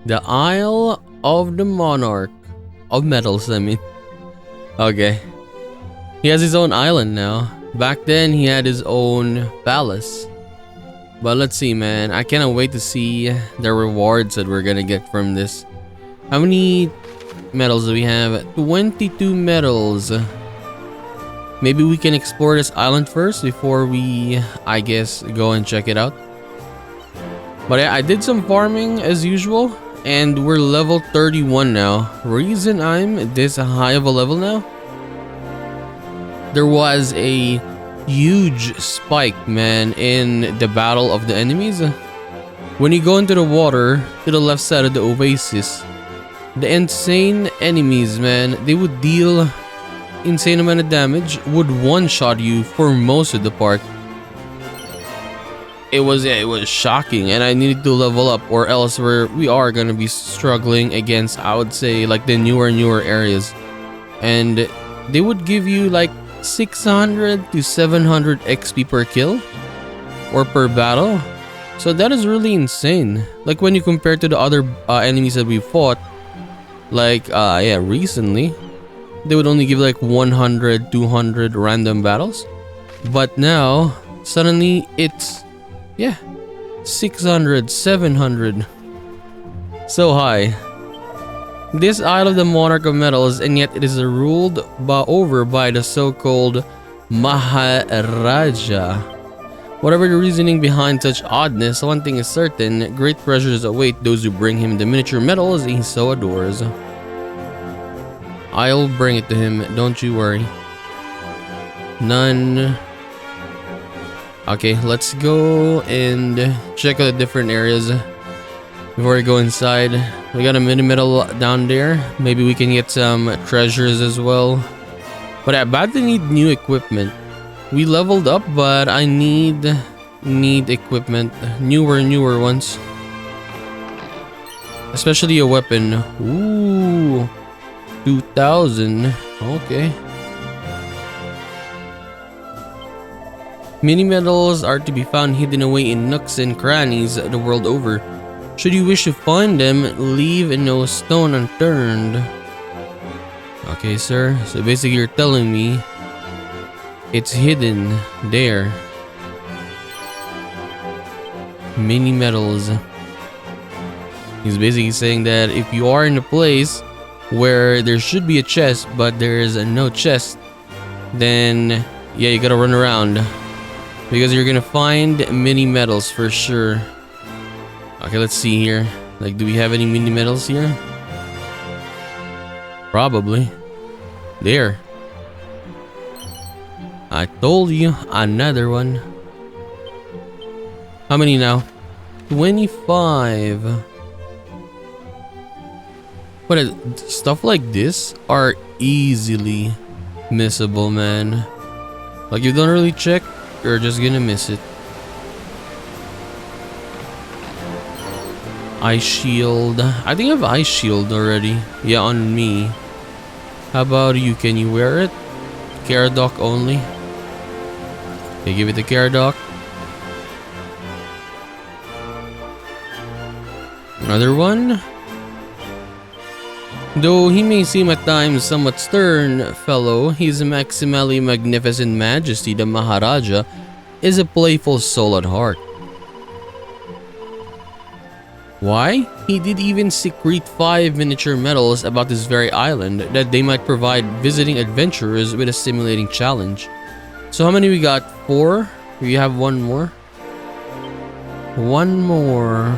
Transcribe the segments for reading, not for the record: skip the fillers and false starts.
The Isle of the Monarch of Metals, I mean. Okay. He has his own island now. Back then, he had his own palace. But let's see, man. I cannot wait to see the rewards that we're gonna get from this. How many medals do we have? 22 medals. Maybe we can explore this island first before we, I guess, go and check it out. But yeah, I did some farming as usual. And we're level 31 now. Reason I'm this high of a level now? There was a huge spike, man, in the battle of the enemies. When you go into the water to the left side of the oasis, the insane enemies, man, they would deal insane amount of damage, would one-shot you for most of the part. It was shocking, and I needed to level up, or else we are gonna be struggling against, I would say, like the newer areas, and they would give you like 600 to 700 XP per kill or per battle. So that is really insane. Like when you compare to the other enemies that we fought, like yeah, recently, they would only give like 100, 200 random battles, but now suddenly it's, yeah, 600, 700. So high. This Isle of the Monarch of Metals, and yet it is ruled over by the so-called Maharaja. Whatever the reasoning behind such oddness, one thing is certain: great treasures await those who bring him the miniature medals he so adores. I'll bring it to him, don't you worry. None. Okay, let's go and check out the different areas before we go inside. We got a mini medal down there. Maybe we can get some treasures as well. But I badly need new equipment. We leveled up, but I need equipment, newer ones. Especially a weapon. Ooh, 2,000. Okay. Mini medals are to be found hidden away in nooks and crannies the world over. Should you wish to find them, leave no stone unturned. Okay, sir. So basically you're telling me it's hidden there. Mini medals. He's basically saying that if you are in a place where there should be a chest, but there is no chest, then yeah, you gotta run around. Because you're gonna find mini medals for sure. Okay, let's see here. Like, do we have any mini medals here? Probably. There. I told you, another one. How many now? 25. But stuff like this are easily missable, man. Like, you don't really check, you're just gonna miss it. Ice shield. I think I have ice shield already. Yeah, on me. How about you? Can you wear it? Caradoc only. Okay, give it to Caradoc. Another one. Though he may seem at times somewhat stern fellow, his maximally magnificent majesty, the Maharaja, is a playful soul at heart. Why? He did even secrete 5 miniature medals about this very island that they might provide visiting adventurers with a stimulating challenge. So how many we got? 4? We have one more. One more.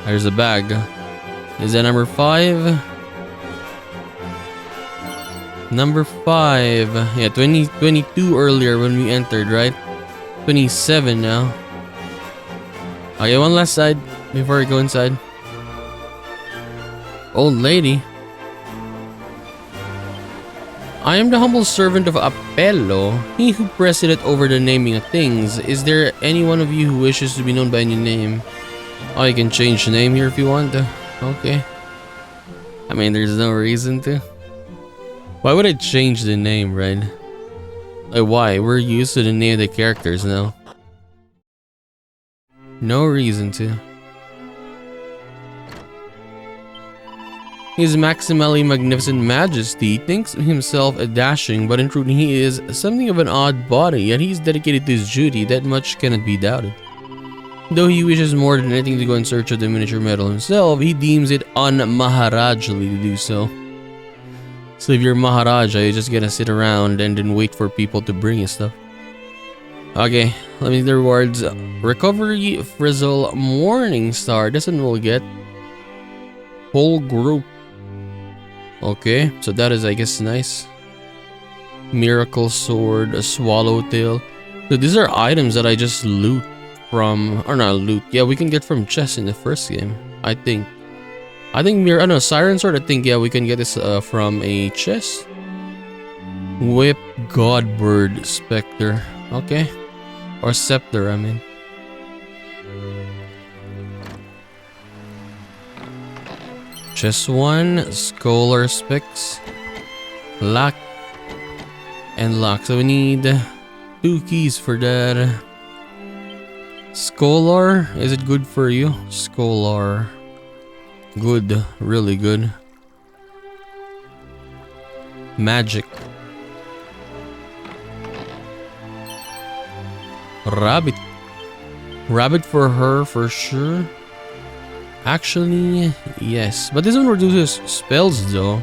There's a bag. Is that number 5? Number 5. Yeah, 22 earlier when we entered, right? 27 now. Okay, one last side before we go inside. Old lady. I am the humble servant of Apello, he who presided over the naming of things. Is there any one of you who wishes to be known by any name? Oh, you can change the name here if you want to. Okay. I mean, there's no reason to. Why would I change the name, right? Like, why? We're used to the name of the characters now. No reason to. His maximally magnificent majesty thinks himself a dashing, but in truth he is something of an odd body, yet he's dedicated to his duty, that much cannot be doubted. Though he wishes more than anything to go in search of the miniature medal himself, he deems it un-Maharajali to do so. So if you're Maharaja, you're just gonna sit around and then wait for people to bring you stuff. Okay, let me do the rewards. Recovery, Frizzle, Morning Star. This one we'll get. Whole group. Okay, so that is, I guess, nice. Miracle Sword, a Swallowtail. So these are items that I just loot from, or not loot. Yeah, we can get from chests in the first game, I think. No, Siren Sword, I think, yeah, we can get this from a chest. Whip, Godbird, Spectre. Okay. Or Scepter, I mean. Chest 1, Scholar Specs, Lock, and Lock. So we need 2 keys for that. Scholar, is it good for you? Scholar. Good, really good. Magic. Rabbit. Rabbit for her, for sure. Actually, yes. But this one reduces spells, though.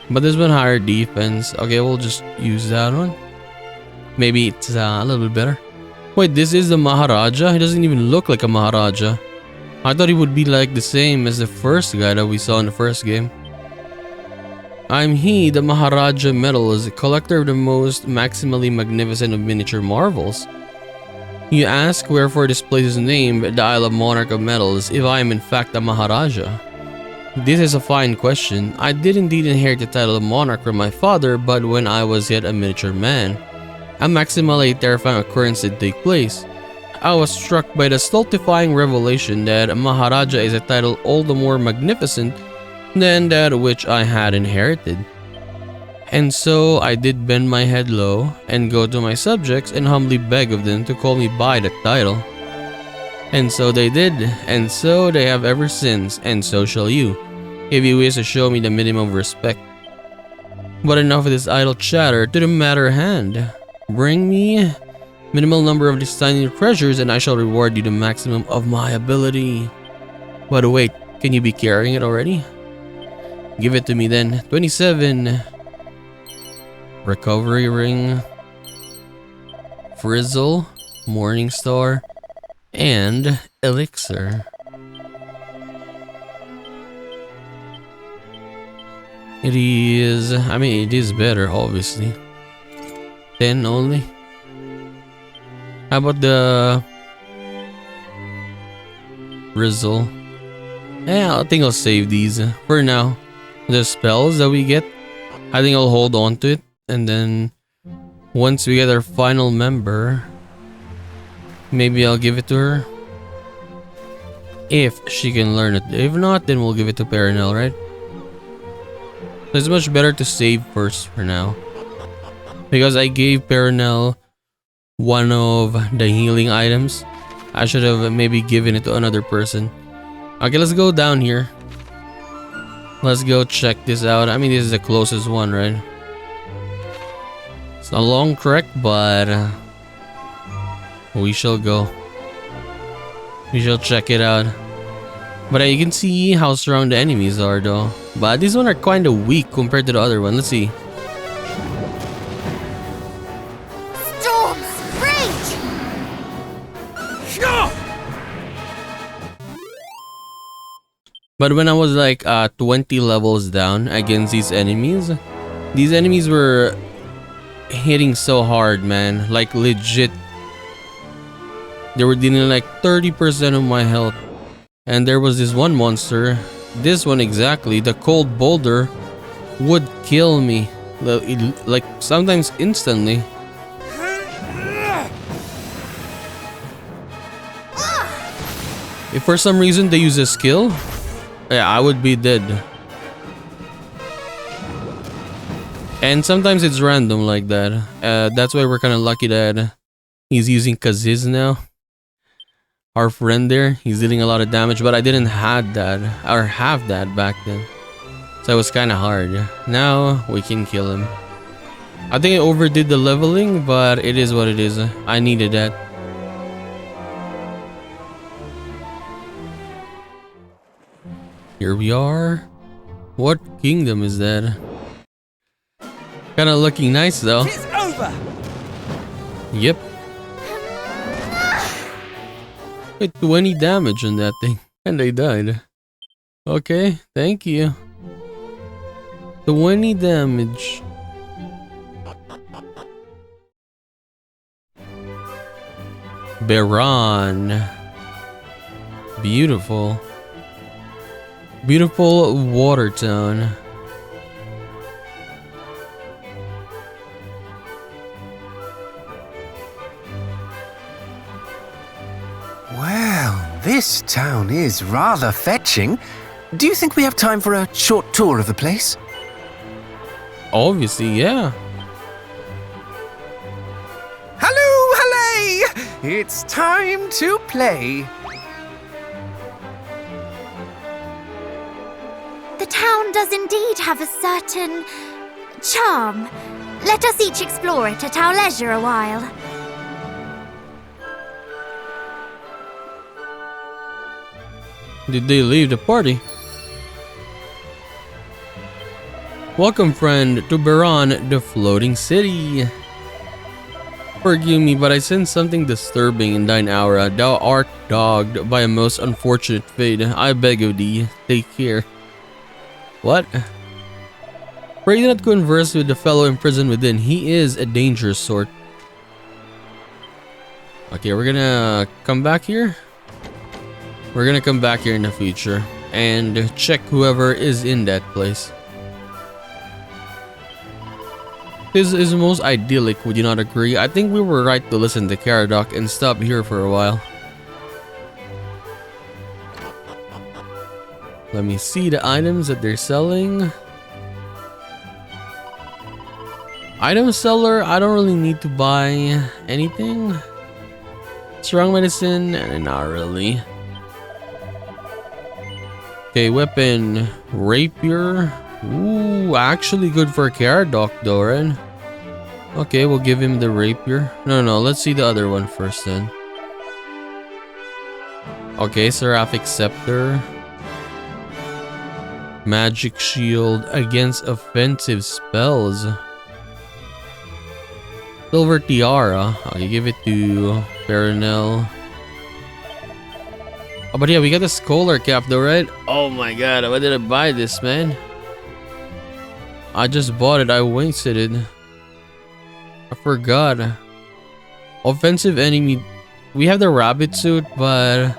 But this one higher defense. Okay, we'll just use that one. Maybe it's a little bit better. Wait, this is the Maharaja? He doesn't even look like a Maharaja. I thought he would be like the same as the first guy that we saw in the first game. I'm he, the Maharaja Metals, collector of the most maximally magnificent of miniature marvels. You ask wherefore this place is named the Isle of Monarch of Metals, if I am in fact a Maharaja. This is a fine question. I did indeed inherit the title of Monarch from my father, but when I was yet a miniature man. A maximally terrifying occurrence did take place. I was struck by the stultifying revelation that Maharaja is a title all the more magnificent than that which I had inherited. And so I did bend my head low and go to my subjects and humbly beg of them to call me by that title. And so they did, and so they have ever since, and so shall you, if you wish to show me the minimum of respect. But enough of this idle chatter, to the matter at hand. Bring me minimal number of these tiny treasures and I shall reward you the maximum of my ability. But wait, can you be carrying it already? Give it to me then. 27. Recovery ring. Frizzle. Morning Star. And elixir. It is better, obviously. 10 only. How about the Frizzle? Yeah, I think I'll save these for now. The spells that we get, I think I'll hold on to it, and then once we get our final member, maybe I'll give it to her if she can learn it. If not, then we'll give it to Perenelle, right? So it's much better to save first for now, because I gave Perenelle one of the healing items. I should have maybe given it to another person. Okay, let's go down here. Let's go check this out. I mean, this is the closest one, right? It's a long trek, but we shall go. We shall check it out. But you can see how strong the enemies are, though. But these one are kind of weak compared to the other one. Let's see. Storms rage. But when I was like 20 levels down against these enemies were hitting so hard, man. Like legit. They were dealing like 30% of my health. And there was this one monster, this one exactly, the cold boulder, would kill me. Like sometimes instantly. If for some reason they use a skill, yeah, I would be dead. And sometimes it's random like that. That's why we're kind of lucky that He's using Kaziz now. Our friend there, he's dealing a lot of damage, but I didn't have that back then. So it was kind of hard. Now we can kill him. I think I overdid the leveling, but it is what it is. I needed that. Here we are. What kingdom is that? Kind of looking nice though. It's over. Yep. Wait, 20 damage on that thing. And they died. Okay, thank you. 20 damage. Baron. Beautiful. Beautiful water town. Well, this town is rather fetching. Do you think we have time for a short tour of the place? Obviously, yeah. Hello, hallay! It's time to play. The town does indeed have a certain charm. Let us each explore it at our leisure a while. Did they leave the party? Welcome, friend, to Baron, the floating city. Forgive me, but I sense something disturbing in thine aura. Thou art dogged by a most unfortunate fate. I beg of thee, take care. What? Pray do not converse with the fellow imprisoned within. He is a dangerous sort. Okay, we're gonna come back here. We're gonna come back here in the future and check whoever is in that place. This is most idyllic, would you not agree? I think we were right to listen to Caradoc and stop here for a while. Let me see the items that they're selling. Item seller, I don't really need to buy anything. Strong medicine, not really. Okay, weapon, rapier. Ooh, actually good for Caradoc though, right? Okay, we'll give him the rapier. No, let's see the other one first then. Okay, Seraphic Scepter. Magic Shield against offensive spells. Silver Tiara. Okay, give it to Perenelle. Oh, but yeah, we got the Scholar Cap though, right? Oh my god, why did I buy this, man? I just bought it, I wasted it. I forgot. Offensive enemy. We have the rabbit suit, but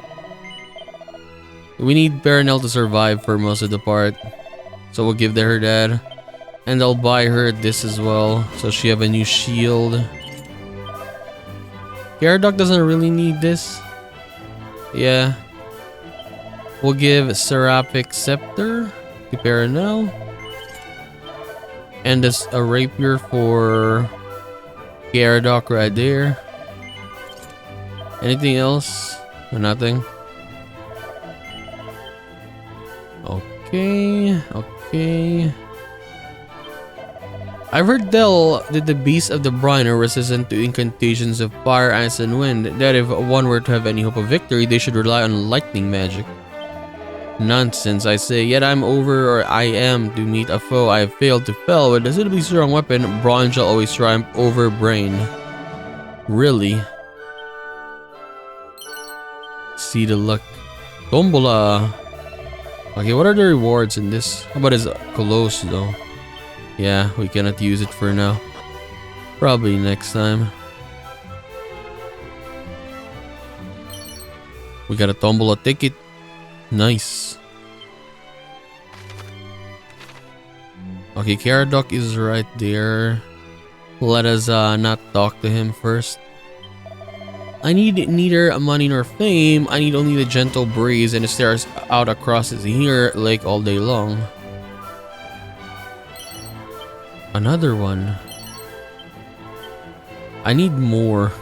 we need Perenelle to survive for most of the part. So we'll give her that. And I'll buy her this as well, so she have a new shield. Caradoc doesn't really need this. Yeah. We'll give Seraphic Scepter to Perenelle. And this a rapier for Caradoc right there. Anything else? Or nothing? Okay. I've heard that the beasts of the brine are resistant to incantations of fire, ice, and wind. That if one were to have any hope of victory, they should rely on lightning magic. Nonsense, I say. Yet I am to meet a foe I have failed to fell. With a suitably strong weapon, brawn shall always triumph over brain. Really? See the luck. Tombola. Okay, what are the rewards in this? How about his close though? Yeah, we cannot use it for now. Probably next time. We got a Tombola ticket. Nice. Okay, Caradoc is right there. Let us not talk to him first. I need neither money nor fame. I need only the gentle breeze and the stairs out across this here lake all day long. Another one. I need more.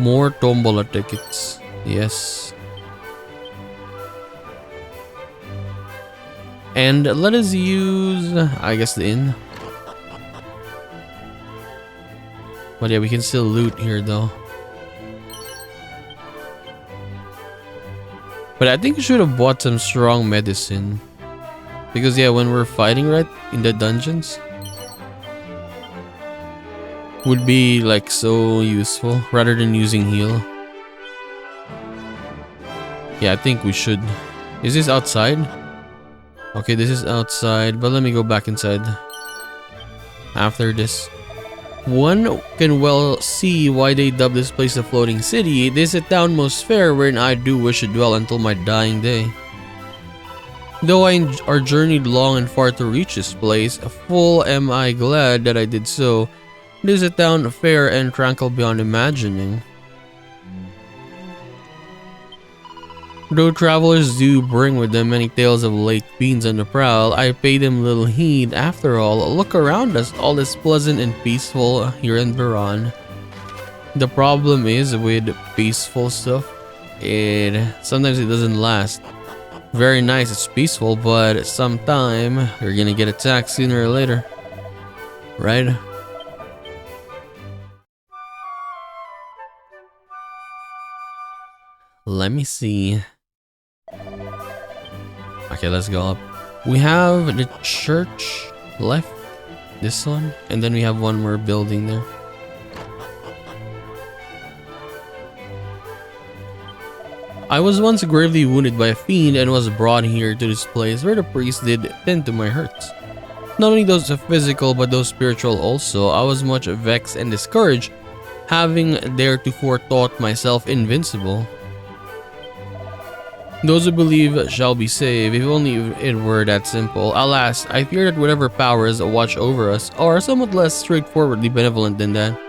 More tombola tickets. Yes. And let us use, I guess, the inn. But yeah, we can still loot here though. But I think you should have bought some strong medicine. Because yeah, when we're fighting, right, in the dungeons, would be like so useful rather than using heal. Yeah, I think we should. Is this outside? Okay, this is outside, but let me go back inside. After this. One can well see why they dub this place a floating city. This is a town most fair wherein I do wish to dwell until my dying day. Though our journeyed long and far to reach this place, full am I glad that I did so. It is a town fair and tranquil beyond imagining. Though travelers do bring with them many tales of late fiends on the prowl, I pay them little heed. After all, look around us, all is pleasant and peaceful here in Baran. The problem is with peaceful stuff, sometimes it doesn't last. Very nice, it's peaceful, but sometime you're gonna get attacked sooner or later. Right? Let me see. Okay, let's go up. We have the church left, this one, and then we have one more building there. I was once gravely wounded by a fiend and was brought here to this place where the priest did tend to my hurts. Not only those physical but those spiritual also. I was much vexed and discouraged, having theretofore thought myself invincible. Those who believe shall be saved, if only it were that simple. Alas, I fear that whatever powers watch over us are somewhat less straightforwardly benevolent than that.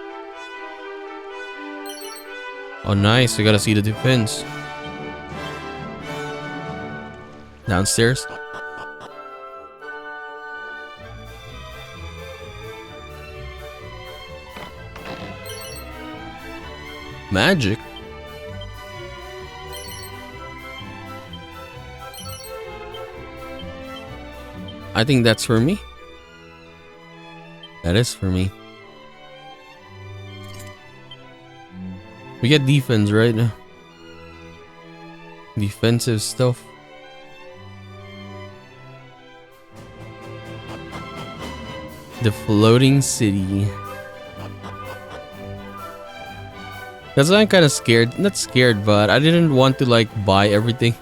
Oh nice, we gotta see the defense. Downstairs. Magic? I think that's for me. That is for me. We get defense, right? Defensive stuff. The floating city. That's why I'm kind of scared. Not scared, but I didn't want to like buy everything.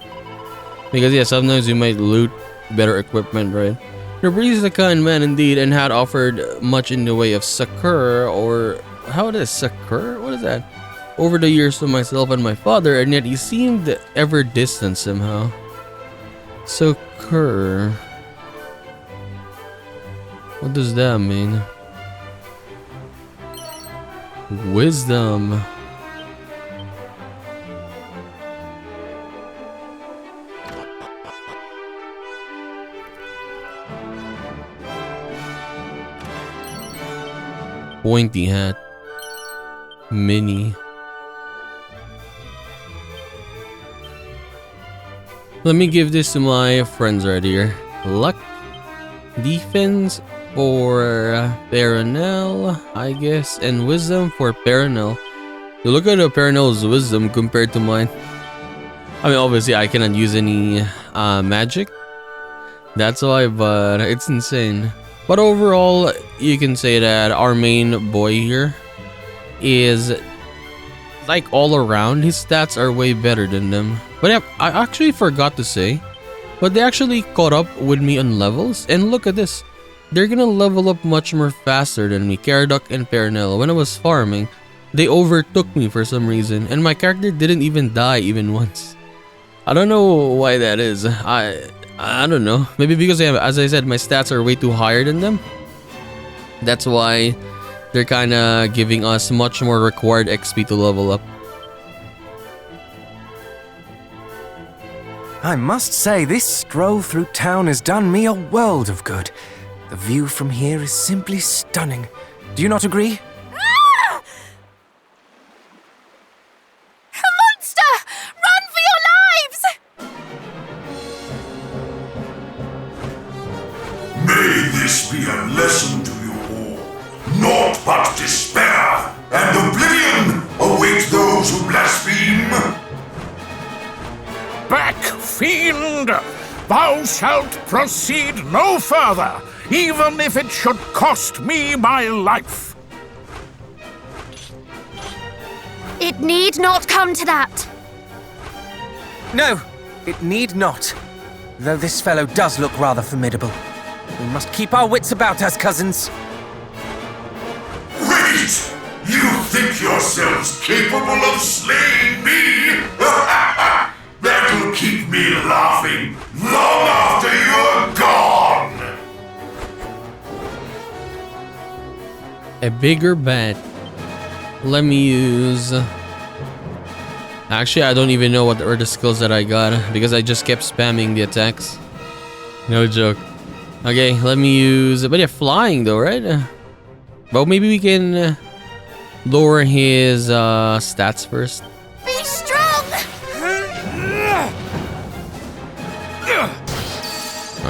Because yeah, sometimes you might loot better equipment, right? The priest is a kind man indeed and had offered much in the way of succor, or how does succor? What is that? Over the years to myself and my father, and yet he seemed ever distant somehow. Succor. What does that mean? Wisdom. Pointy hat. Mini. Let me give this to my friends right here. Luck. Defense for Perenelle, I guess. And wisdom for Perenelle. You look at Perenelle's wisdom compared to mine. I mean, obviously I cannot use any magic. That's why, but it's insane. But overall, you can say that our main boy here is like all around, his stats are way better than them. But yeah, I actually forgot to say, but they actually caught up with me on levels. And look at this. They're gonna level up much more faster than me, Caradoc and Perenelle. When I was farming, they overtook me for some reason. And my character didn't even die even once. I don't know why that is. I don't know. Maybe because, as I said, my stats are way too higher than them. That's why they're kind of giving us much more required XP to level up. I must say, this stroll through town has done me a world of good. The view from here is simply stunning. Do you not agree? fiend! Thou shalt proceed no further, even if it should cost me my life. It need not come to that. No, it need not. Though this fellow does look rather formidable. We must keep our wits about us, cousins. Wait! You think yourselves capable of slaying me? That'll keep me laughing long after you're gone! A bigger bat. Let me use... Actually, I don't even know what are the skills that I got because I just kept spamming the attacks. No joke. Okay, let me use... But yeah, flying though, right? But maybe we can lower his stats first. Be strong!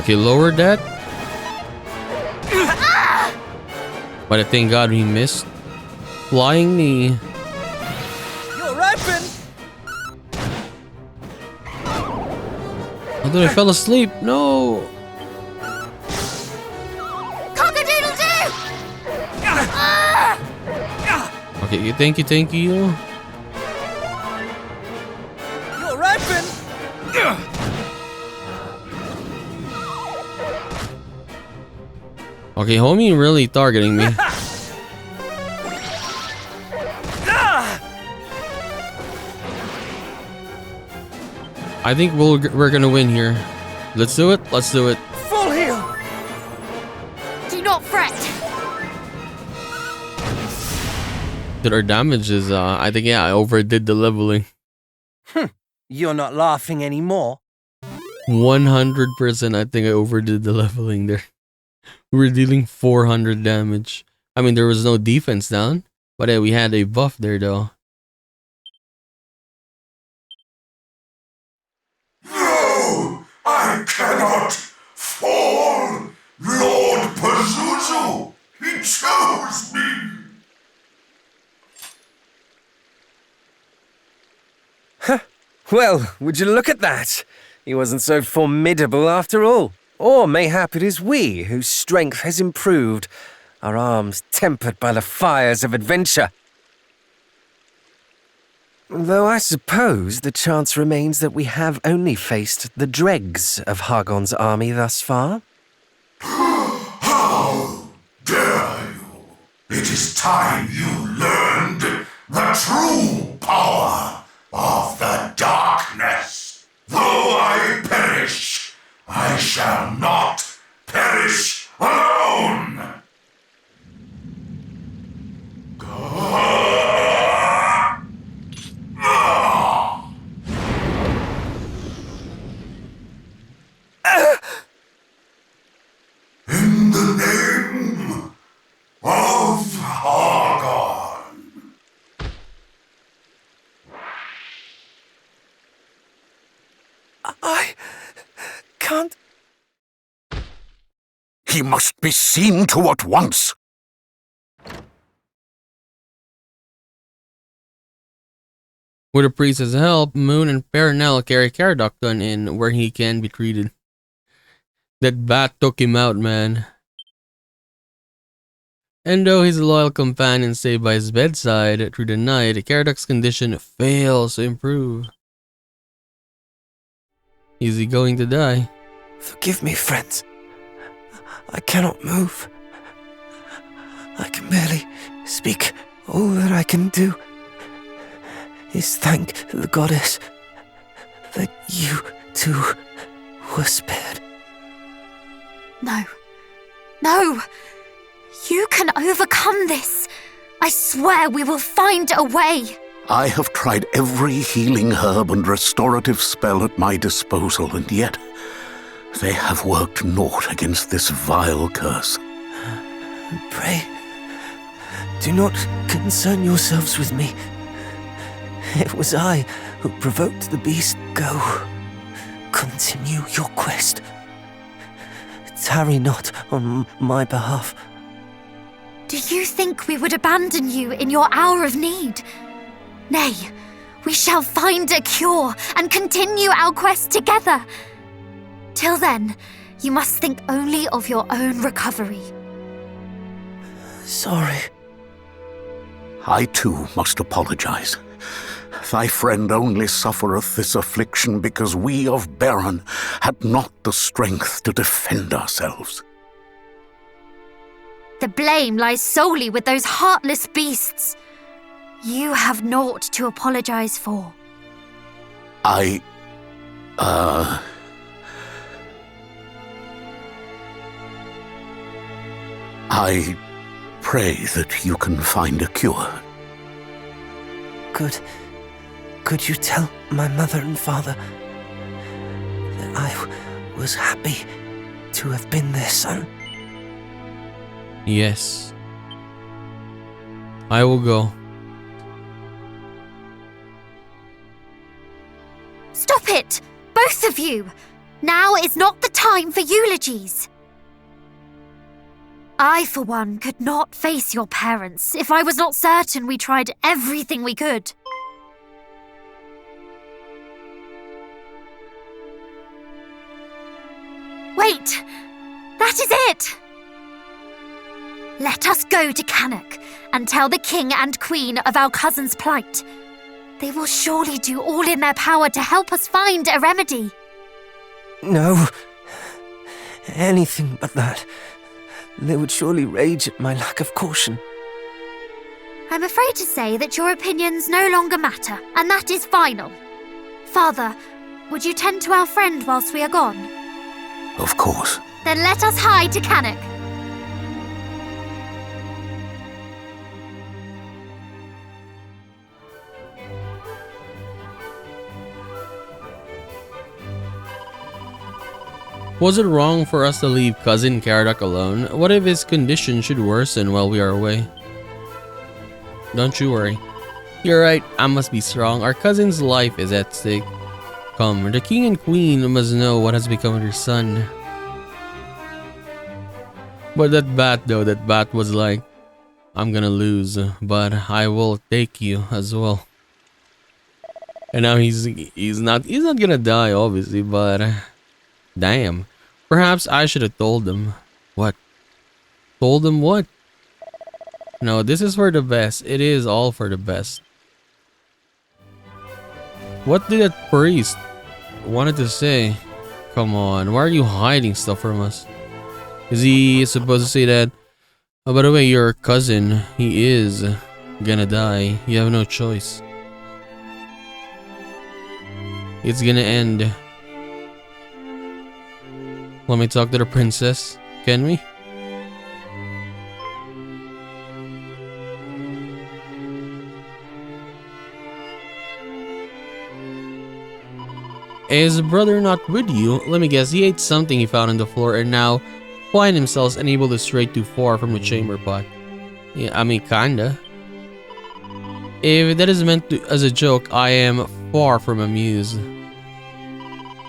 Okay, lower that. But I thank God we missed. Flying knee. You're open! Although I fell asleep. No. Cock-a-doodle-doo! Okay, thank you, thank you. You're open! Okay, homie really targeting me. I think we're gonna win here. Let's do it. Let's do it. Full heal! Do not fret. Did our damage is I think yeah, I overdid the leveling. You're not laughing anymore. 100% I think I overdid the leveling there. We were dealing 400 damage. I mean there was no defense down, but we had a buff there though. No! I cannot fall! Lord Pazuzu! He chose me! Well, would you look at that? He wasn't so formidable after all. Or mayhap it is we whose strength has improved, our arms tempered by the fires of adventure. Though I suppose the chance remains that we have only faced the dregs of Hargon's army thus far. How dare you! It is time you learned the true power of the darkness. Though I perish, I shall not perish alone! In the name of Hargon. I can't... He must be seen to at once. With the priest's help, Moon and Perenelle carry Caradocton in where he can be treated. That bat took him out, man. And though his loyal companion stayed by his bedside through the night, Caradoc's condition fails to improve. Is he going to die? Forgive me, friends. I cannot move. I can barely speak. All that I can do is thank the goddess that you two were spared. No. No! You can overcome this! I swear we will find a way! I have tried every healing herb and restorative spell at my disposal, and yet they have worked naught against this vile curse. Pray, do not concern yourselves with me. It was I who provoked the beast. Go, continue your quest. Tarry not on my behalf. Do you think we would abandon you in your hour of need? Nay, we shall find a cure and continue our quest together. Till then, you must think only of your own recovery. Sorry. I too must apologize. Thy friend only suffereth this affliction because we of Baron had not the strength to defend ourselves. The blame lies solely with those heartless beasts. You have naught to apologize for. I pray that you can find a cure. Could you tell my mother and father that I was happy to have been their son? Yes. I will go. Stop it! Both of you! Now is not the time for eulogies. I, for one, could not face your parents if I was not certain we tried everything we could. Wait! That is it! Let us go to Cannock and tell the king and queen of our cousin's plight. They will surely do all in their power to help us find a remedy. No. Anything but that. They would surely rage at my lack of caution. I'm afraid to say that your opinions no longer matter, and that is final. Father, would you tend to our friend whilst we are gone? Of course. Then let us hide to Cannock. Was it wrong for us to leave cousin Caradoc alone? What if his condition should worsen while we are away? Don't you worry. You're right, I must be strong. Our cousin's life is at stake. Come, the king and queen must know what has become of their son. But that bat was like, I'm gonna lose, but I will take you as well. And now he's not gonna die, obviously, but damn. Perhaps I should have told him. What? Told him what? No, this is for the best. It is all for the best. What did that priest wanted to say? Come on, why are you hiding stuff from us? Is he supposed to say that, oh, by the way, your cousin, he is gonna die. You have no choice. It's gonna end. Let me talk to the princess. Can we? Is brother not with you? Let me guess, he ate something he found on the floor and now find himself unable to stray too far from the chamber pot. Yeah, I mean, kinda. If that is meant as a joke, I am far from amused.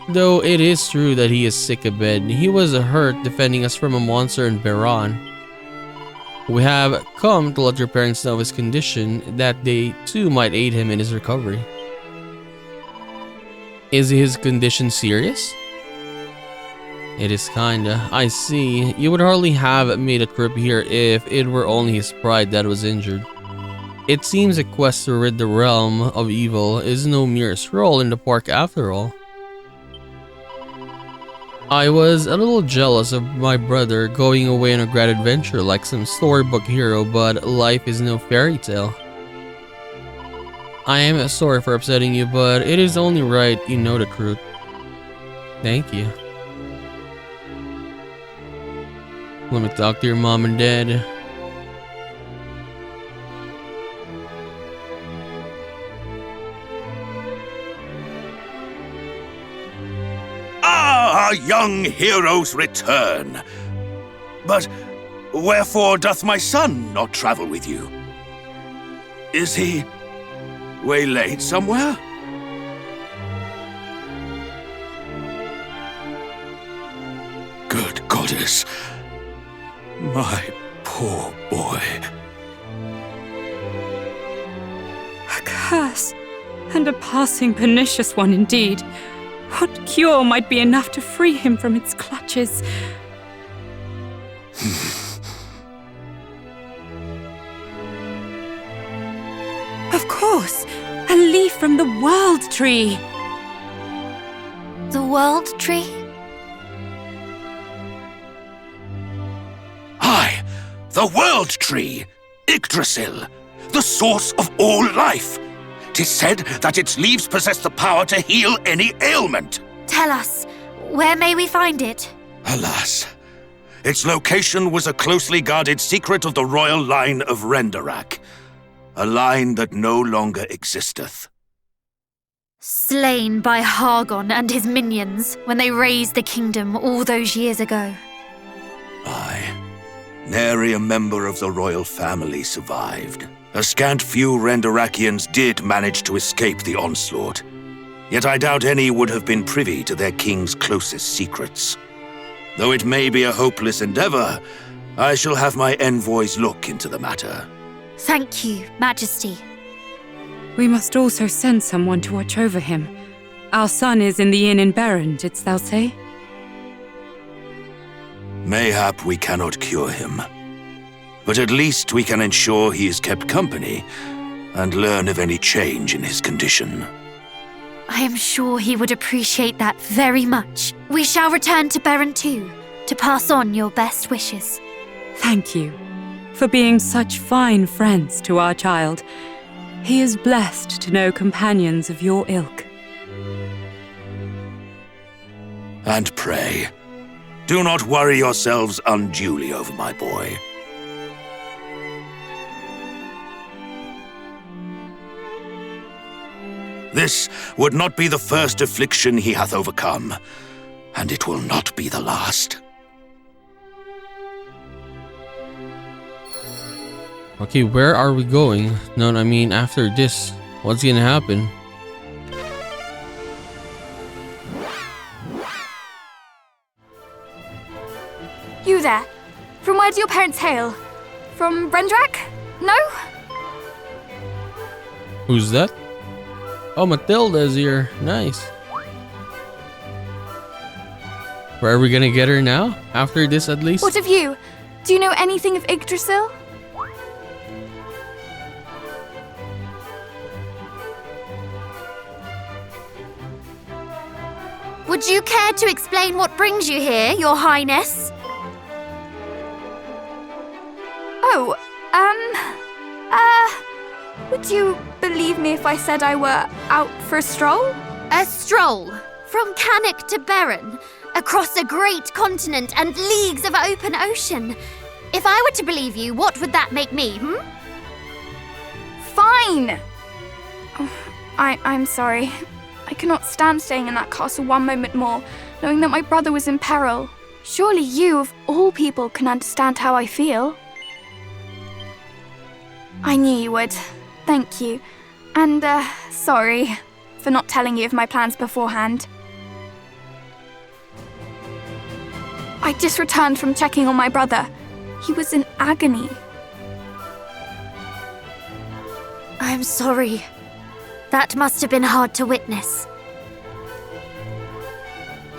Though it is true that he is sick a bit, he was hurt defending us from a monster in Baron. We have come to let your parents know of his condition, that they too might aid him in his recovery. Is his condition serious? It is kinda. I see. You would hardly have made a trip here if it were only his pride that was injured. It seems a quest to rid the realm of evil is no mere stroll in the park after all. I was a little jealous of my brother going away on a grand adventure like some storybook hero, but life is no fairy tale. I am sorry for upsetting you, but it is only right you know the truth. Thank you. Let me talk to your mom and dad. Our young heroes return. But wherefore doth my son not travel with you? Is he waylaid somewhere? Good goddess, my poor boy. A curse And a passing pernicious one indeed. What cure might be enough to free him from its clutches? Of course! A leaf from the World Tree! The World Tree? Aye, the World Tree, Yggdrasil, the source of all life. 'Tis said that its leaves possess the power to heal any ailment. Tell us, where may we find it? Alas, its location was a closely guarded secret of the royal line of Renderak, a line that no longer existeth. Slain by Hargon and his minions when they razed the kingdom all those years ago. Aye, nary a member of the royal family survived. A scant few Renderakians did manage to escape the onslaught, yet I doubt any would have been privy to their king's closest secrets. Though it may be a hopeless endeavor, I shall have my envoys look into the matter. Thank you, Majesty. We must also send someone to watch over him. Our son is in the inn in Berryn, didst thou say? Mayhap we cannot cure him, but at least we can ensure he is kept company and learn of any change in his condition. I am sure he would appreciate that very much. We shall return to Berryn too, to pass on your best wishes. Thank you for being such fine friends to our child. He is blessed to know companions of your ilk. And pray, do not worry yourselves unduly over my boy. This would not be the first affliction he hath overcome, and it will not be the last. Okay, where are we going? No, I mean after this, what's gonna happen? You there. From where do your parents hail? From Renderak? No? Who's that? Oh, Matilda's here. Nice. Where are we gonna get her now? After this, at least? What of you? Do you know anything of Yggdrasil? Would you care to explain what brings you here, Your Highness? Oh, would you believe me if I said I were out for a stroll? A stroll from Cannock to Berryn, across a great continent and leagues of open ocean. If I were to believe you, what would that make me, Fine! Oh, I'm sorry. I cannot stand staying in that castle one moment more, knowing that my brother was in peril. Surely you, of all people, can understand how I feel. I knew you would. Thank you. And, sorry for not telling you of my plans beforehand. I just returned from checking on my brother. He was in agony. I'm sorry. That must have been hard to witness.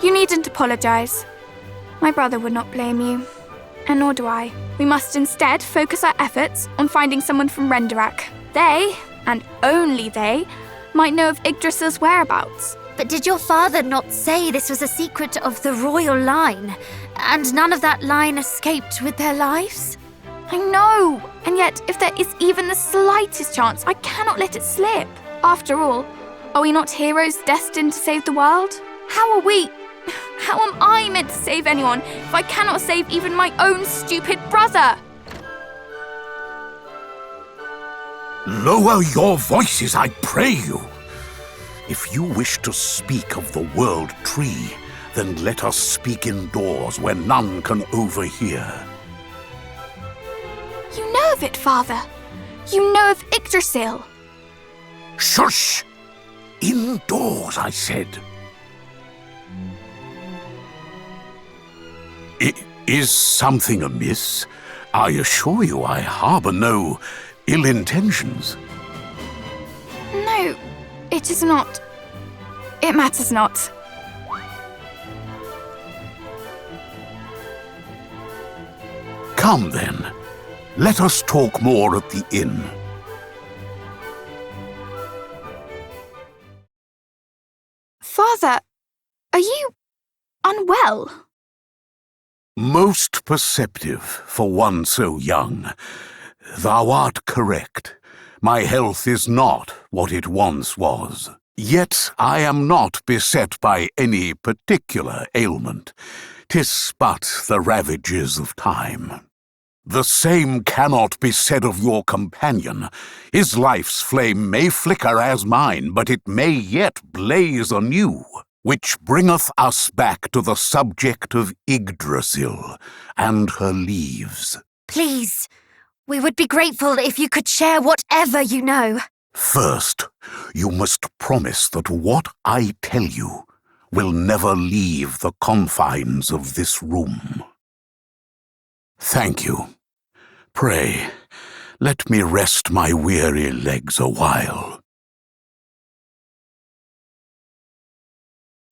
You needn't apologize. My brother would not blame you. And nor do I. We must instead focus our efforts on finding someone from Renderak. They, and only they, might know of Yggdrasil's whereabouts. But did your father not say this was a secret of the royal line, and none of that line escaped with their lives? I know, and yet if there is even the slightest chance, I cannot let it slip. After all, are we not heroes destined to save the world? How am I meant to save anyone if I cannot save even my own stupid brother? Lower your voices, I pray you. If you wish to speak of the World Tree, then let us speak indoors where none can overhear. You know of it, Father. You know of Yggdrasil. Shush! Indoors, I said. Is something amiss? I assure you I harbor no ill intentions. No, It is not. It matters not. Come then, let us talk more at the inn. Father, are you unwell? Most perceptive for one so young. Thou art correct. My health is not what it once was. Yet I am not beset by any particular ailment. 'Tis but the ravages of time. The same cannot be said of your companion. His life's flame may flicker as mine, but it may yet blaze anew. Which bringeth us back to the subject of Yggdrasil and her leaves. Please, we would be grateful if you could share whatever you know. First, you must promise that what I tell you will never leave the confines of this room. Thank you. Pray, let me rest my weary legs a while.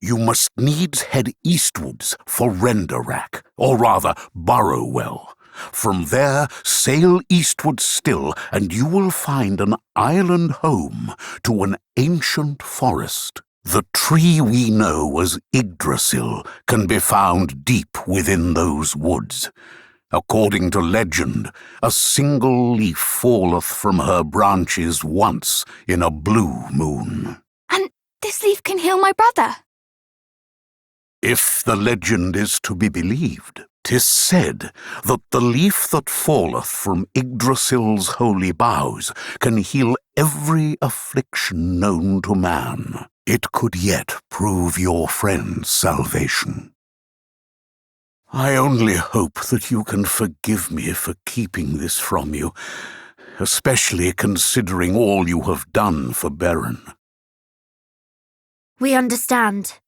You must needs head eastwards for Erdrick, or rather Burrowell. From there, sail eastward still, and you will find an island home to an ancient forest. The tree we know as Yggdrasil can be found deep within those woods. According to legend, a single leaf falleth from her branches once in a blue moon. And this leaf can heal my brother. If the legend is to be believed, 'tis said that the leaf that falleth from Yggdrasil's holy boughs can heal every affliction known to man. It could yet prove your friend's salvation. I only hope that you can forgive me for keeping this from you, especially considering all you have done for Baron. We understand.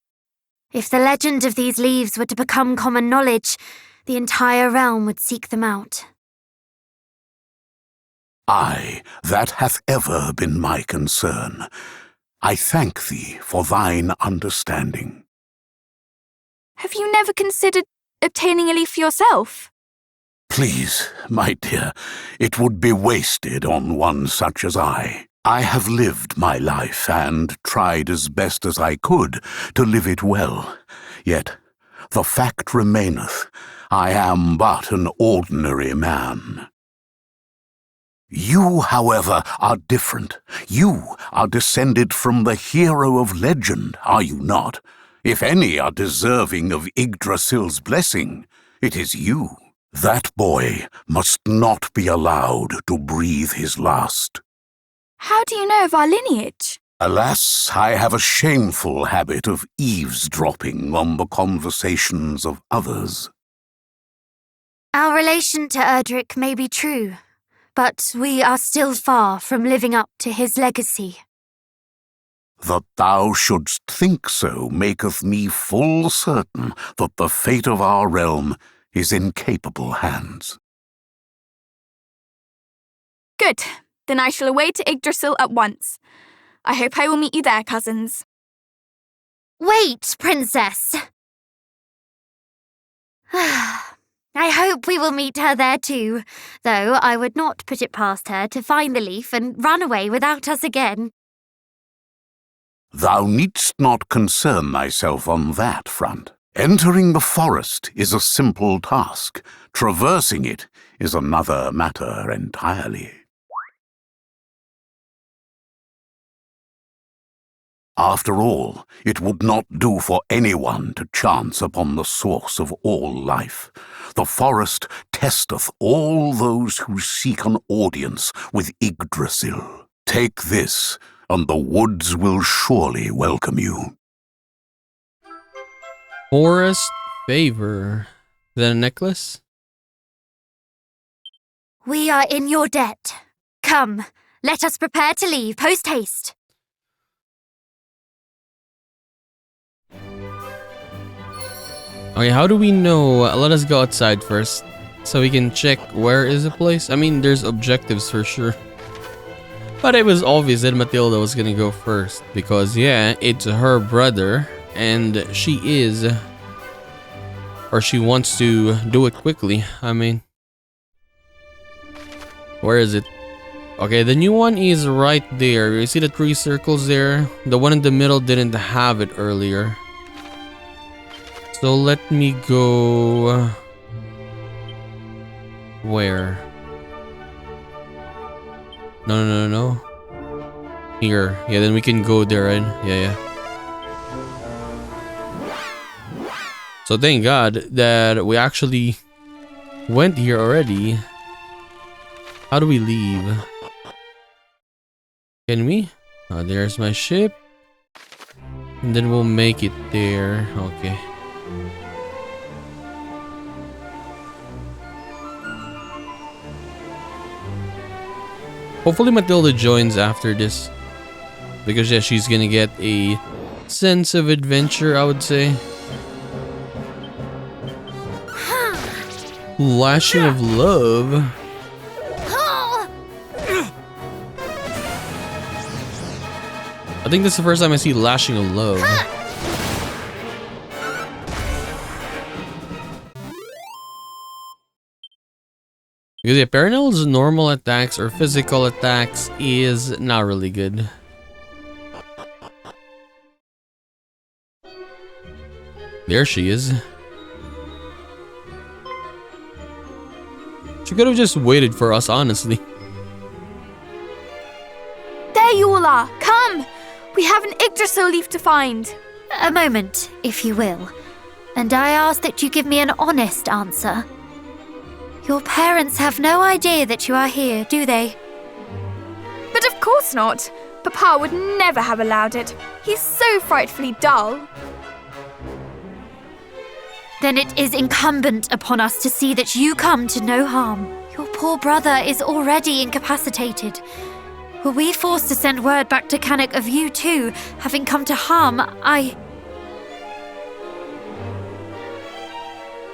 If the legend of these leaves were to become common knowledge, the entire realm would seek them out. Aye, that hath ever been my concern. I thank thee for thine understanding. Have you never considered obtaining a leaf for yourself? Please, my dear, it would be wasted on one such as I. I have lived my life and tried as best as I could to live it well. Yet the fact remaineth, I am but an ordinary man. You, however, are different. You are descended from the hero of legend, are you not? If any are deserving of Yggdrasil's blessing, it is you. That boy must not be allowed to breathe his last. How do you know of our lineage? Alas, I have a shameful habit of eavesdropping on the conversations of others. Our relation to Erdrick may be true, but we are still far from living up to his legacy. That thou shouldst think so maketh me full certain that the fate of our realm is in capable hands. Good. Then I shall away to Yggdrasil at once. I hope I will meet you there, cousins. Wait, Princess! I hope we will meet her there too, though I would not put it past her to find the leaf and run away without us again. Thou needst not concern thyself on that front. Entering the forest is a simple task. Traversing it is another matter entirely. After all, it would not do for anyone to chance upon the source of all life. The forest testeth all those who seek an audience with Yggdrasil. Take this, and the woods will surely welcome you. Forest favor. Is that a necklace? We are in your debt. Come, let us prepare to leave post-haste. Okay, how do we know? Let us go outside first, so we can check where is the place. I mean, there's objectives for sure. But it was obvious that Matilda was gonna go first because, yeah, it's her brother and she is, or she wants to do it quickly. I mean, where is it? Okay, the new one is right there. You see the 3 circles there? The one in the middle didn't have it earlier. So let me go... Where? No. Here. Yeah, then we can go there, right? Yeah. So thank God that we actually went here already. How do we leave? Can we? Oh, there's my ship. And then we'll make it there. Okay. Hopefully Matilda joins after this. Because yeah, she's gonna get a sense of adventure, I would say. Lashing of love. I think this is the first time I see lashing of love. Because yeah, Perenel's normal attacks or physical attacks is not really good. There she is. She could have just waited for us, honestly. There you all are! Come! We have an Yggdrasil leaf to find! A moment, if you will. And I ask that you give me an honest answer. Your parents have no idea that you are here, do they? But of course not! Papa would never have allowed it. He's so frightfully dull. Then it is incumbent upon us to see that you come to no harm. Your poor brother is already incapacitated. Were we forced to send word back to Canuck of you too, having come to harm,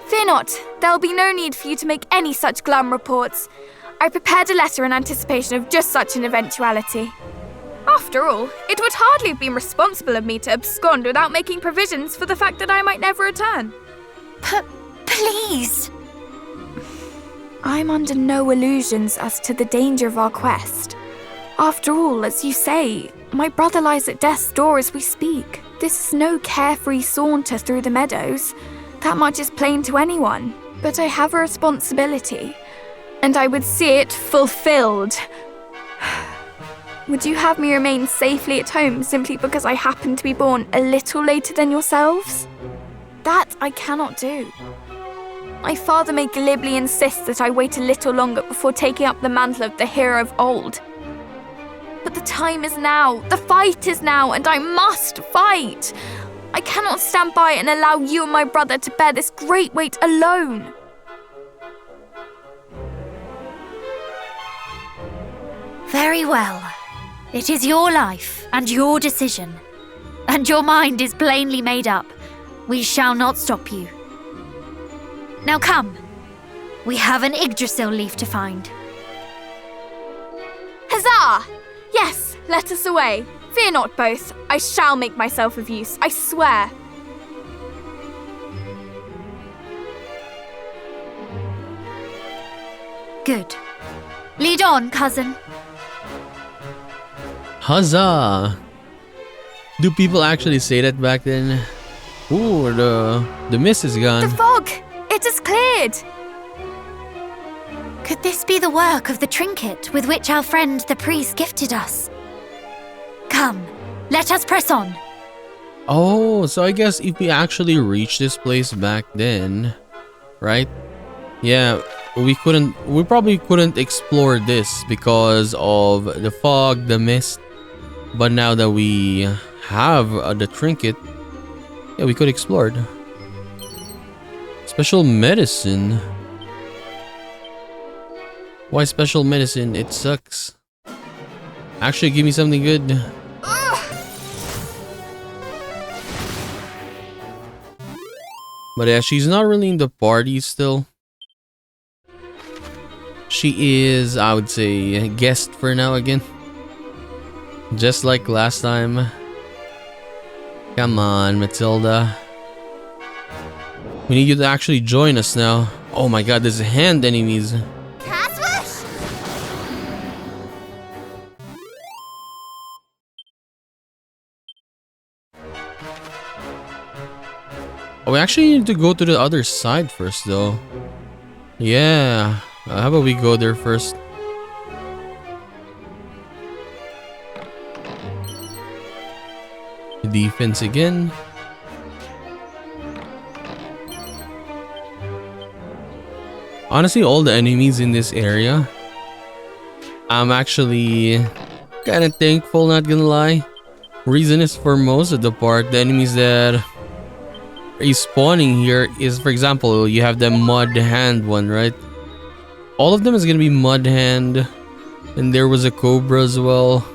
Fear not. There'll be no need for you to make any such glum reports. I prepared a letter in anticipation of just such an eventuality. After all, it would hardly have been responsible of me to abscond without making provisions for the fact that I might never return. Please! I'm under no illusions as to the danger of our quest. After all, as you say, my brother lies at death's door as we speak. This is no carefree saunter through the meadows. That much is plain to anyone. But I have a responsibility, and I would see it fulfilled. Would you have me remain safely at home simply because I happen to be born a little later than yourselves? That I cannot do. My father may glibly insist that I wait a little longer before taking up the mantle of the hero of old. But the time is now, the fight is now, and I must fight. I cannot stand by and allow you and my brother to bear this great weight alone. Very well. It is your life and your decision. And your mind is plainly made up. We shall not stop you. Now come. We have an Yggdrasil leaf to find. Huzzah! Yes, let us away. Fear not both. I shall make myself of use, I swear. Good. Lead on, cousin. Huzzah! Do people actually say that back then? Ooh, the mist is gone. The fog! It has cleared! Could this be the work of the trinket with which our friend the priest gifted us? Come, let us press on. Oh, so I guess if we actually reached this place back then, right? Yeah, we probably couldn't explore this because of the fog, the mist. But now that we have the trinket, yeah, we could explore it. Special medicine. Why special medicine? It sucks. Actually, give me something good. But yeah, she's not really in the party still. She is, I would say, a guest for now again. Just like last time. Come on, Matilda. We need you to actually join us now. Oh my god, there's hand enemies. Oh, we actually need to go to the other side first though. Yeah. How about we go there first? Defense again. Honestly, all the enemies in this area, I'm actually kind of thankful, not gonna lie. Reason is, for most of the part, the enemies that are spawning here is, for example, you have the mud hand one, right? All of them is gonna be mud hand, and there was a cobra as well.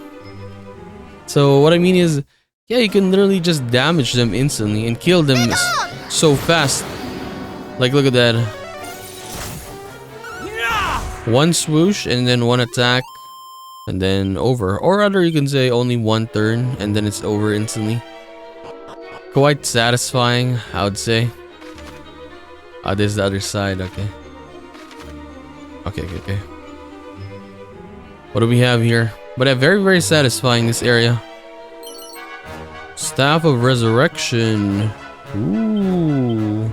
So what I mean is, yeah, you can literally just damage them instantly and kill them so fast. Like, look at that. One swoosh and then one attack and then over. Or rather, you can say only one turn and then it's over instantly. Quite satisfying, I would say. This is the other side, okay. Okay. What do we have here? But very, very satisfying, this area. Staff of Resurrection. Ooh.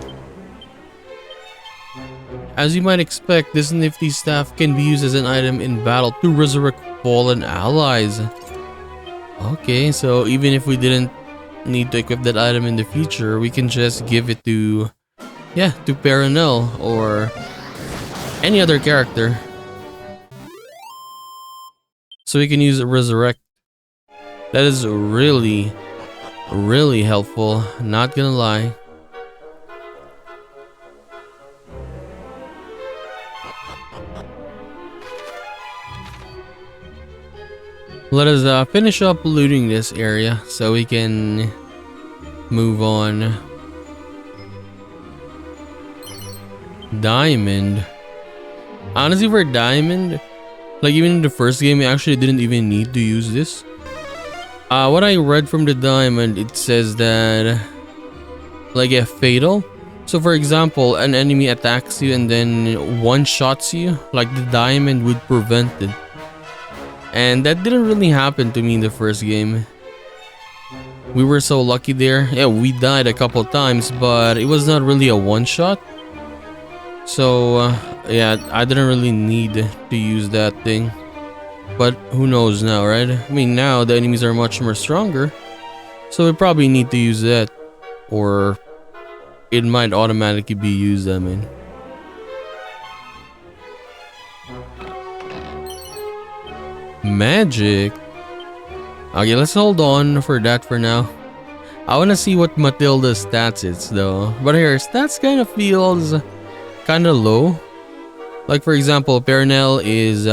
As you might expect, this nifty staff can be used as an item in battle to resurrect fallen allies. Okay, so even if we didn't need to equip that item in the future, we can just give it to, yeah, to Perenelle or any other character. So we can use Resurrect. That is really, really helpful, not gonna lie. Let us finish up looting this area so we can move on. Diamond. Honestly, for diamond, like even in the first game, we actually didn't even need to use this. What I read from the diamond, it says that, like, a fatal. So for example, an enemy attacks you and then one-shots you, like the diamond would prevent it. And that didn't really happen to me in the first game. We were so lucky there. Yeah, we died a couple times, but it was not really a one-shot. So, yeah, I didn't really need to use that thing. But who knows now, right? I mean, now the enemies are much more stronger. So we probably need to use that. Or it might automatically be used, I mean. Magic. Okay, let's hold on for that for now. I want to see what Matilda's stats is though. But her stats kind of feels kind of low. Like for example, Perenelle is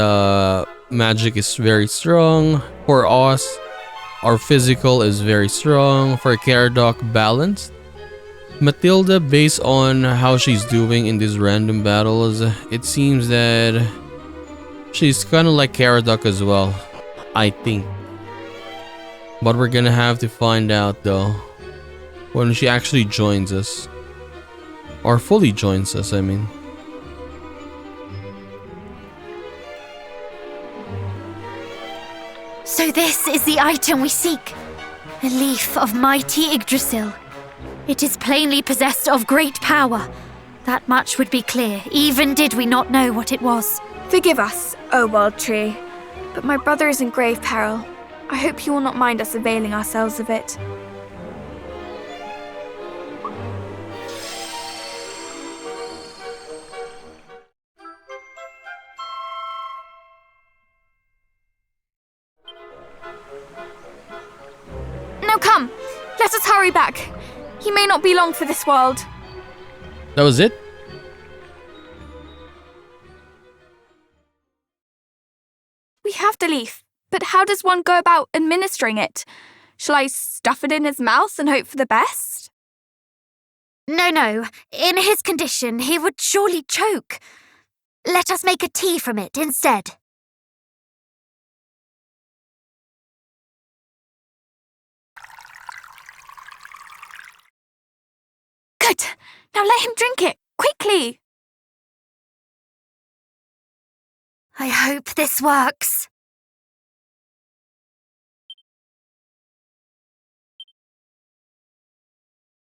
magic is very strong. For us, our physical is very strong. For Caradoc, balanced. Matilda, based on how she's doing in these random battles, it seems that she's kind of like Caradoc as well, I think. But we're gonna have to find out though when she actually joins us. Or fully joins us, I mean. So this is the item we seek. A leaf of mighty Yggdrasil. It is plainly possessed of great power. That much would be clear, even did we not know what it was. Forgive us, O wild tree, but my brother is in grave peril. I hope you will not mind us availing ourselves of it. Now come, let us hurry back. He may not be long for this world. That was it? We have the leaf, but how does one go about administering it? Shall I stuff it in his mouth and hope for the best? No. In his condition, he would surely choke. Let us make a tea from it instead. Good. Now let him drink it, quickly. I hope this works.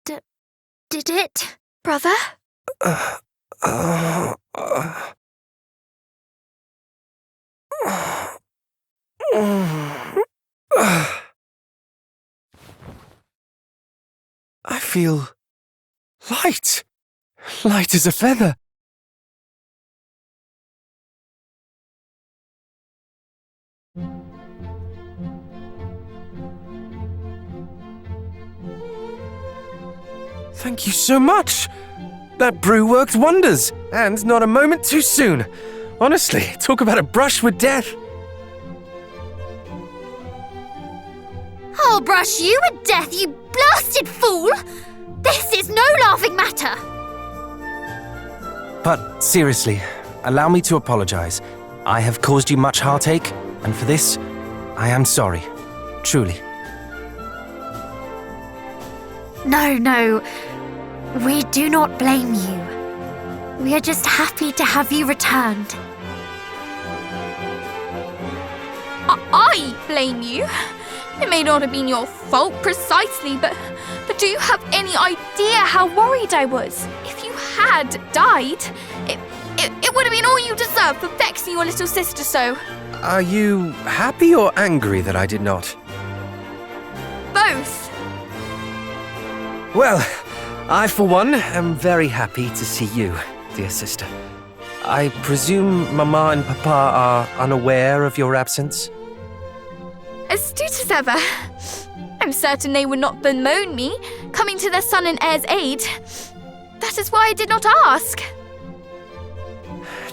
Did it? Brother? I feel light. Light as a feather. Thank you so much. That brew worked wonders, and not a moment too soon. Honestly, talk about a brush with death. I'll brush you with death, you blasted fool! This is no laughing matter! But seriously, allow me to apologize. I have caused you much heartache, and for this, I am sorry. Truly. No. We do not blame you. We are just happy to have you returned. I blame you. It may not have been your fault precisely, but do you have any idea how worried I was? If you had died, it would have been all you deserved for vexing your little sister so. Are you happy or angry that I did not? Both. Well, I for one am very happy to see you, dear sister. I presume Mama and Papa are unaware of your absence? Astute as ever. I'm certain they would not bemoan me, coming to their son and heir's aid. That is why I did not ask.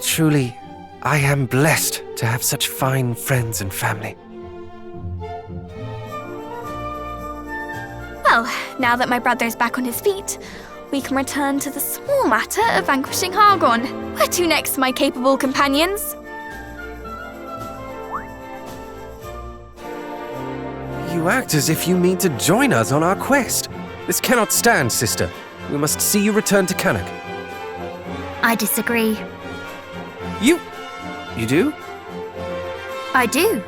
Truly, I am blessed to have such fine friends and family. Well, now that my brother is back on his feet, we can return to the small matter of vanquishing Hargon. Where to next, my capable companions? You act as if you mean to join us on our quest. This cannot stand, sister. We must see you return to Cannock. I disagree. You do? I do.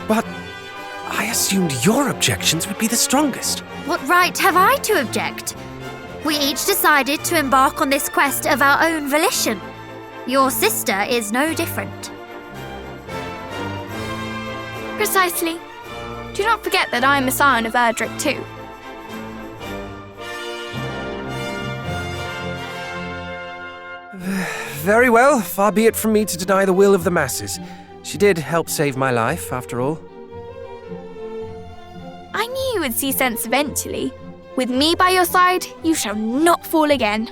But I assumed your objections would be the strongest. What right have I to object? We each decided to embark on this quest of our own volition. Your sister is no different. Precisely. Do not forget that I am a scion of Erdrick too. Very well, far be it from me to deny the will of the masses. She did help save my life, after all. I knew you would see sense eventually. With me by your side, you shall not fall again.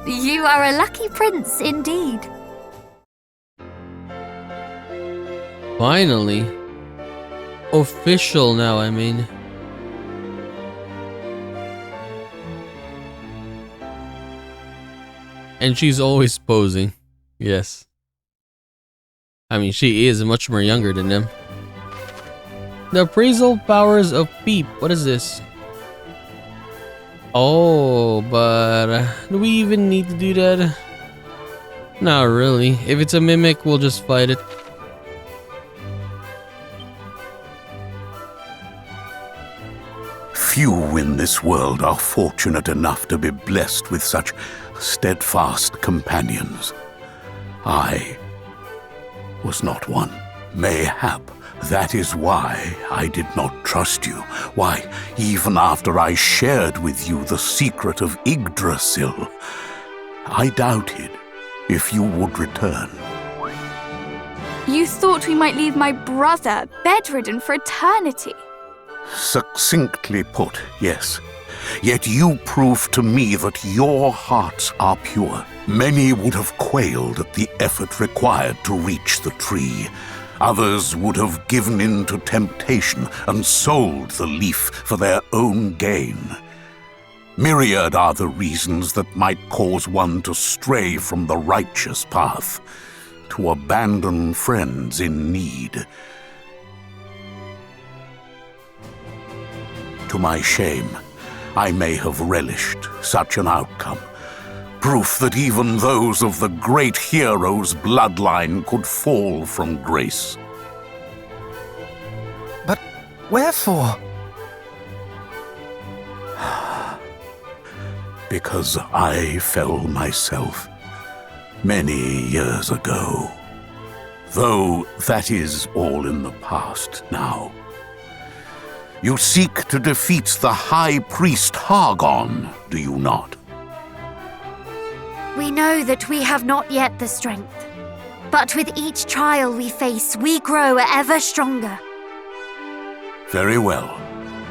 You are a lucky prince indeed. Finally. Official now, I mean. And she's always posing. Yes. I mean, she is much more younger than them. The appraisal powers of Peep. What is this? Oh, but do we even need to do that? Not really. If it's a mimic, we'll just fight it. Few in this world are fortunate enough to be blessed with such steadfast companions. I was not one. Mayhap that is why I did not trust you. Why, even after I shared with you the secret of Yggdrasil, I doubted if you would return. You thought we might leave my brother bedridden for eternity. Succinctly put, yes. Yet you proved to me that your hearts are pure. Many would have quailed at the effort required to reach the tree. Others would have given in to temptation and sold the leaf for their own gain. Myriad are the reasons that might cause one to stray from the righteous path, to abandon friends in need. to my shame, I may have relished such an outcome. Proof that even those of the great hero's bloodline could fall from grace. But wherefore? Because I fell myself many years ago. Though that is all in the past now. You seek to defeat the High Priest Hargon, do you not? We know that we have not yet the strength. But with each trial we face, we grow ever stronger. Very well.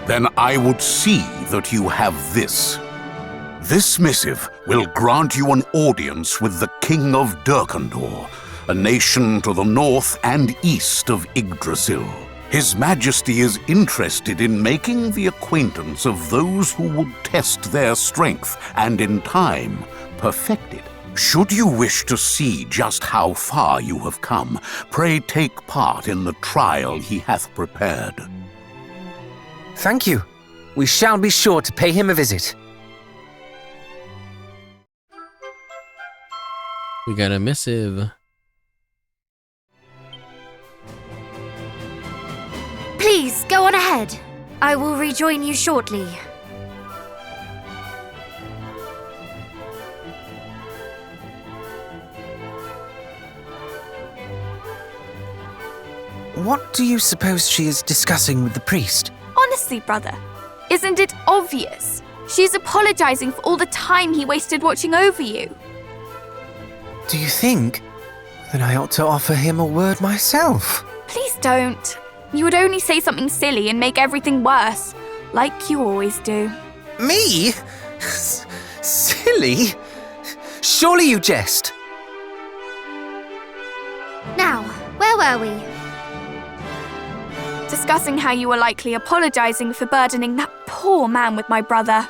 Then I would see that you have this. This missive will grant you an audience with the King of Durkandor, a nation to the north and east of Yggdrasil. His Majesty is interested in making the acquaintance of those who would test their strength and in time perfect it. Should you wish to see just how far you have come, pray take part in the trial he hath prepared. Thank you. We shall be sure to pay him a visit. We got a missive. Please, go on ahead. I will rejoin you shortly. What do you suppose she is discussing with the priest? Honestly, brother, isn't it obvious? She's apologizing for all the time he wasted watching over you. Do you think that I ought to offer him a word myself? Please don't. You would only say something silly and make everything worse, like you always do. Me? Silly? Surely you jest. Now, where were we? Discussing how you were likely apologizing for burdening that poor man with my brother.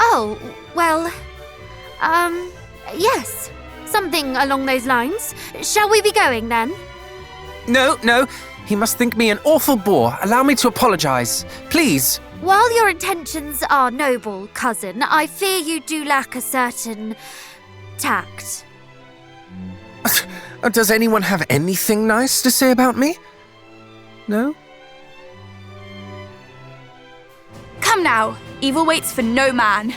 Oh, well, yes. Something along those lines. Shall we be going then? No. He must think me an awful bore. Allow me to apologize. Please. While your intentions are noble, cousin, I fear you do lack a certain tact. Does anyone have anything nice to say about me? No? Come now, evil waits for no man.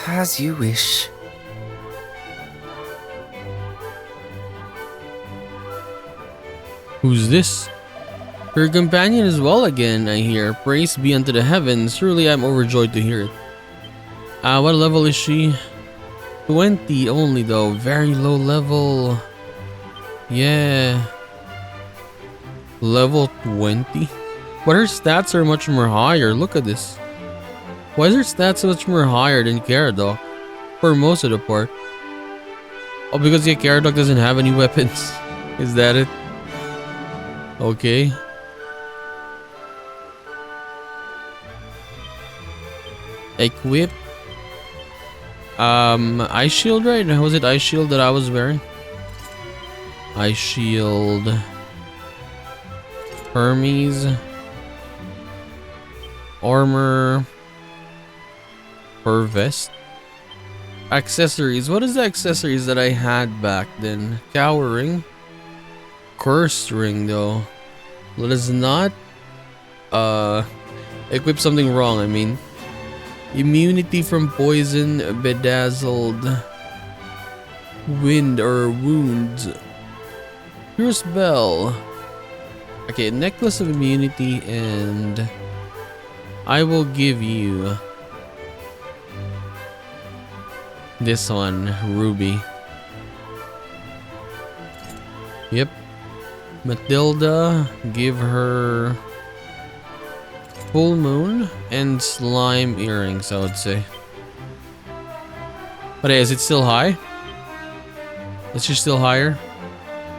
As you wish. Who's this? Her companion as well again, I hear. Praise be unto the heavens. Truly I'm overjoyed to hear it. What level is she? 20 only though. Very low level. Yeah. Level 20? But her stats are much more higher. Look at this. Why is her stats so much more higher than Caradoc? For most of the part. Oh, because Caradoc doesn't have any weapons. Is that it? Okay. Equip. Ice shield, right? Was it ice shield that I was wearing? Ice shield. Hermes. Armor. Her vest. Accessories. What is the accessories that I had back then? Cowering. Cursed ring though. Let us not equip something wrong, I mean. Immunity from poison, bedazzled, wind or wounds. Pierce bell. Okay, necklace of immunity, and I will give you this one, ruby. Yep. Matilda, give her full moon and slime earrings, I would say. But hey, is it still high? Is she still higher?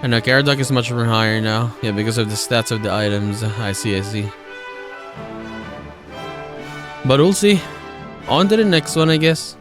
I know Caradoc is much more higher now. Yeah, because of the stats of the items. I see. But we'll see. On to the next one, I guess.